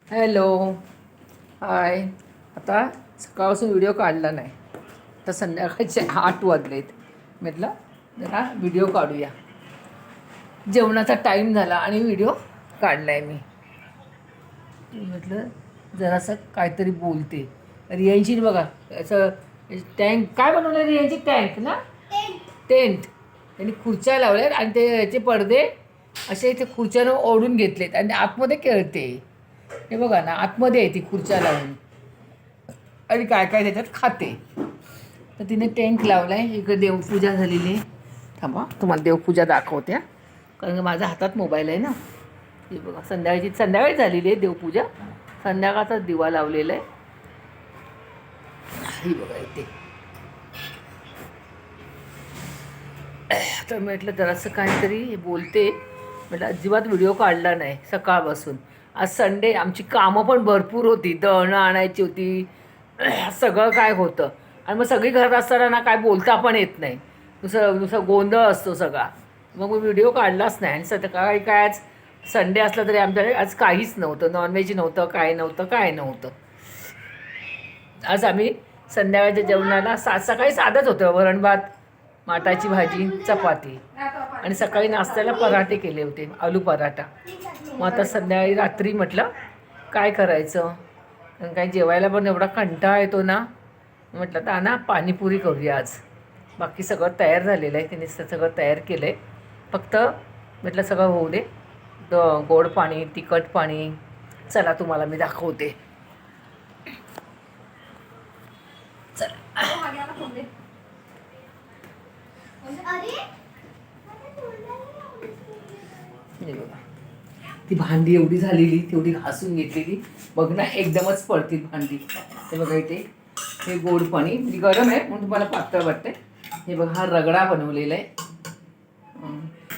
Hello. हाय. आता सकाळपासून video काढला नाही, तर संध्याकाळचे 8 वाजलेत. म्हटलं जरा व्हिडिओ काढूया. जेवणाचा टाईम झाला आणि व्हिडिओ काढला आहे मी. म्हटलं जरासं काहीतरी बोलते. रियांची बघा असं टँक काय बनवलं रियांची टँक ना, टेंट. त्यांनी खुर्च्या लावल्यात आणि ते याचे पडदे असे इथे खुर्च्यानं ओढून घेतलेत आणि आतमध्ये खेळते. हे बघा ना, आतमध्ये आहे ती खुर्च्या लावून आणि काय काय त्याच्यात खाते. तर तिने टेंट लावला आहे. इकडे देवपूजा झालेली आहे. थांबा तुम्हाला देवपूजा दाखवते हा. कारण की माझ्या हातात मोबाईल आहे ना. हे बघा संध्याकाळी झालेली आहे देवपूजा. संध्याकाळचा दिवा लावलेला आहे. ही बघा इथे. तर म्हटलं जरासं काहीतरी बोलते. म्हटलं अजिबात व्हिडिओ काढला नाही सकाळपासून. आज संडे, आमची कामं पण भरपूर होती. दळणं आणायची होती, सगळं काय होतं. आणि मग सगळी घरात असताना ना काय बोलता पण येत नाही. नुसतं गोंधळ असतो सगळा. मग मी व्हिडिओ काढलाच नाही. आणि सकाळी काय आज संडे असला तरी आमच्याकडे आज काहीच नव्हतं. नॉनव्हेज नव्हतं, काय नव्हतं. आज आम्ही संध्याकाळच्या जेवणाला सकाळी साधंच होतं. वरण भात, माटाची भाजी, चपाती आणि सकाळी नाश्त्याला पराठे केले होते, आलू पराठा. मग आता संध्याकाळी रात्री म्हटलं काय करायचं, कारण काही जेवायला पण एवढा कंटाळा येतो ना. म्हटलं तर ना पाणीपुरी करूया आज. बाकी सगळं तयार झालेलं आहे, त्यांनी सगळं तयार केलं आहे. फक्त म्हटलं सगळं होऊ दे. गोड पाणी, तिखट पाणी. चला तुम्हाला मी दाखवते. चला. ती भांडी एवढी झालेली तेवढी घासून घेतलेली. बघ ना एकदमच पडतील भांडी. हे बघा इथे हे गोड पाणी गरम आहे म्हणून तुम्हाला पातळ वाटते. हे बघा हा रगडा बनवलेला आहे.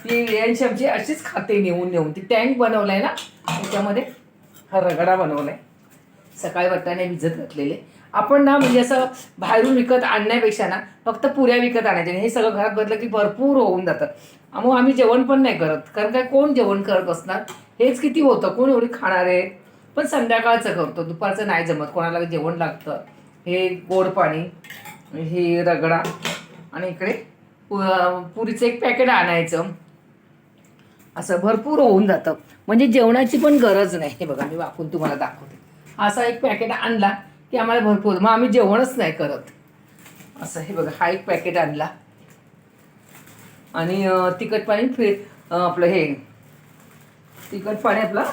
ती यांची आमची अशीच खाते नेऊन ती टँक बनवलाय ना, त्याच्यामध्ये हा रगडा बनवलाय. सकाळी वाटाणे भिजत घातलेले. आपण ना म्हणजे असं बाहेरून विकत आणण्यापेक्षा ना फक्त पुऱ्या विकत आणायच्या. हे सगळं घरात बदलं की भरपूर होऊन जातं. मग आम्ही जेवण पण नाही करत, कारण काय कोण जेवण करत बसणार. हेच किती होतं, कोण एवढी खाणार आहे. पण संध्याकाळचं करतो, दुपारचं नाही जमत, कोणाला जेवण लागतं. हे गोड पाणी, हे रगडा आणि इकडे पुरीचं एक पॅकेट आणायचं. असं भरपूर होऊन जातं, म्हणजे जेवणाची पण गरज नाही. हे बघा मी वाकून तुम्हाला दाखवते. असा एक पॅकेट आणला की आम्हाला भरपूर, मग आम्ही जेवणच नाही करत. असं हे बघा हा एक पॅकेट आणला. आणि तिखट पाणी आपलं हे तिखट पाणी आपलं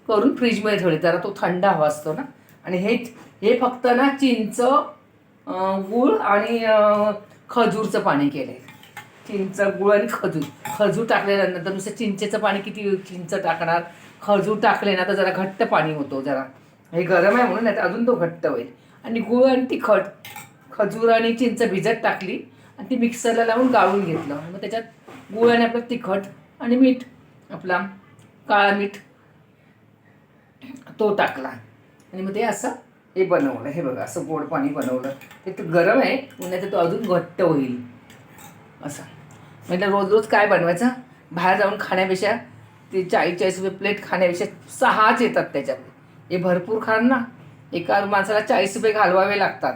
करून फ्रीजमध्ये ठेवले, जरा तो थंड हवा असतो ना. आणि हे फक्त ना चिंच, गूळ आणि खजूरचं पाणी केलं आहे. चिंच, गूळ आणि खजूर टाकल्यानंतर नुसतं चिंचेचं पाणी किती चिंच टाकणार, खजूर टाकले ना तर जरा घट्ट पाणी होतो. जरा हे गरम आहे म्हणून नाही तर अजून तो घट्ट होईल. आणि गूळ आणि तिखट, खजूर आणि चिंच भिजत टाकली आणि ती मिक्सरला लावून गाळून घेतलं. मग त्याच्यात गूळ आणि आपलं तिखट आणि मीठ, आपला काळा मीठ तो टाकला आणि मग ते असं हे बनवलं. हे बघा असं गोड पाणी बनवलं. ते गरम आहे उन्हाचं, तो अजून घट्ट होईल. असं म्हटलं रोज काय बनवायचं, बाहेर जाऊन खाण्यापेक्षा ते 40-40 रुपये प्लेट खाण्यापेक्षा 6च येतात त्याच्यात. हे भरपूर खाण ना, एका माणसाला 40 रुपये घालवावे लागतात.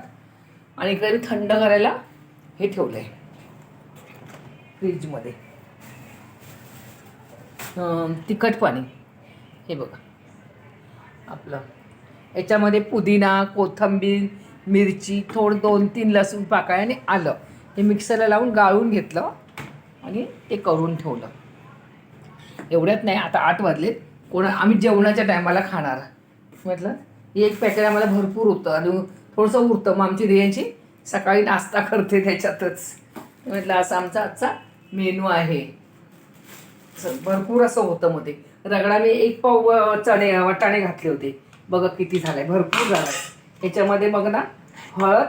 आणि इकडे थंड करायला हे ठेवलं आहे फ्रीजमध्ये, तिखट पाणी. हे बघा आपलं याच्यामध्ये पुदिना, कोथिंबीर, मिरची, 2-3 लसूण पाकळ्या आणि आलं हे मिक्सरला लावून गाळून घेतलं आणि ते करून ठेवलं. एवढ्यात नाही, आता 8 वाजलेत. आम्ही जेवणाच्या टायमाला खाणार. म्हटलं एक पॅकेट आम्हाला भरपूर होतं आणि थोडंसं उरतं. मग आमची रियांची सकाळी नाश्ता करते त्याच्यातच. म्हटलं असा आमचा आजचा मेनू आहे. भरपूर असं होतं. मग ते रगडा मी 1 पाव वाटाणे घातले होते. बघा किती झालाय, भरपूर झालाय. ह्याच्यामध्ये मग ना हळद,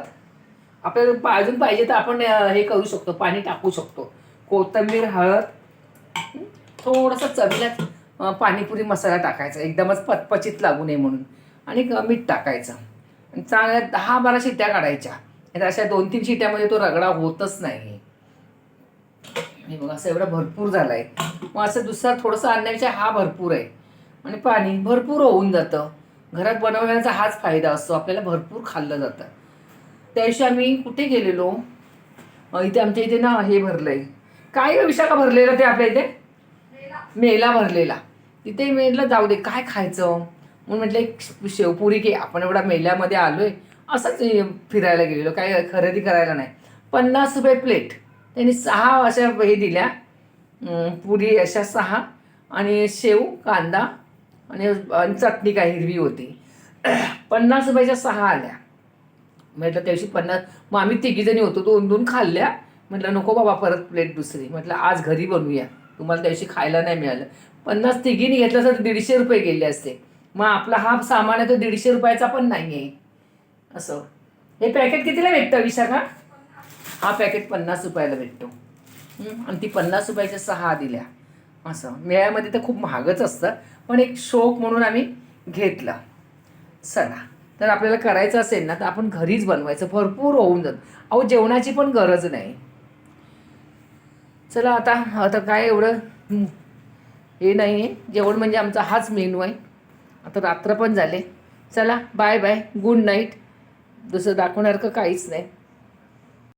आपल्याला अजून पाहिजे तर आपण हे करू शकतो, पाणी टाकू शकतो. कोथिंबीर, हळद, थोडंसं चवीला पाणीपुरी मसाला टाकायचा, एकदमच पचपचित लागू नये म्हणून. आणि मीठ टाकायचं आणि चांगल्या 10-12 शिट्ट्या काढायच्या. अशा 2-3 शिट्ट्यामध्ये तो रगडा होतच नाही. हे बघा असं एवढा भरपूर झालाय. मग असं दुसरा थोडंसं आणण्यापेक्षा हा भरपूर आहे आणि पाणी भरपूर होऊन जातं. घरात बनवण्याचा हाच फायदा असतो, आपल्याला भरपूर खाल्लं जातं. त्या दिवशी आम्ही कुठे गेलेलो, इथे आमच्या इथे ना हे भरलंय, काय विशाखा भरलेलं ते आपल्या इथे मेला भरलेला. तिथे मेला जाऊ दे काय खायचं म्हणून म्हटलं एक शेवपुरी की आपण एवढा मेल्यामध्ये आलोय असंच फिरायला गेलेलो, काय खरेदी करायला नाही. 50 रुपये प्लेट. त्यांनी 6 अशा हे दिल्या पुरी अशा 6 आणि शेव कांदा आणि चटणी काय हिरवी होती. 50 रुपयाच्या 6 आल्या. म्हटलं त्या दिवशी 50, मग आम्ही तिघीजणी होतो, 2-2 खाल्ल्या. म्हटलं नको बाबा परत प्लेट दुसरी, म्हटलं आज घरी बनवूया, तुम्हाला त्या दिवशी खायला नाही मिळालं. 50 तिघीने घेतलं तर 150 रुपये गेले असते. मग आपला हा सामान आहे तो 150 रुपयाचा पण नाही आहे. असं हे पॅकेट कितीला भेटतं विशाखा? हा पॅकेट 50 रुपयाला भेटतो. आणि ती 50 रुपयाच्या 6 दिल्या. असं मेळ्यामध्ये तर खूप महागच असतं, पण एक शौक म्हणून आम्ही घेतलं. चला, तर आपल्याला करायचं असेल ना तर आपण घरीच बनवायचं, भरपूर होऊन जातं. अहो जेवणाची पण गरज नाही. चला आता काय एवढं हे नाही आहे, जेवण म्हणजे आमचा हाच मेनू आहे. आता रात्र पण झाले. चला बाय बाय, गुड नाईट. दुसरं दाखवणार का काहीच नाही.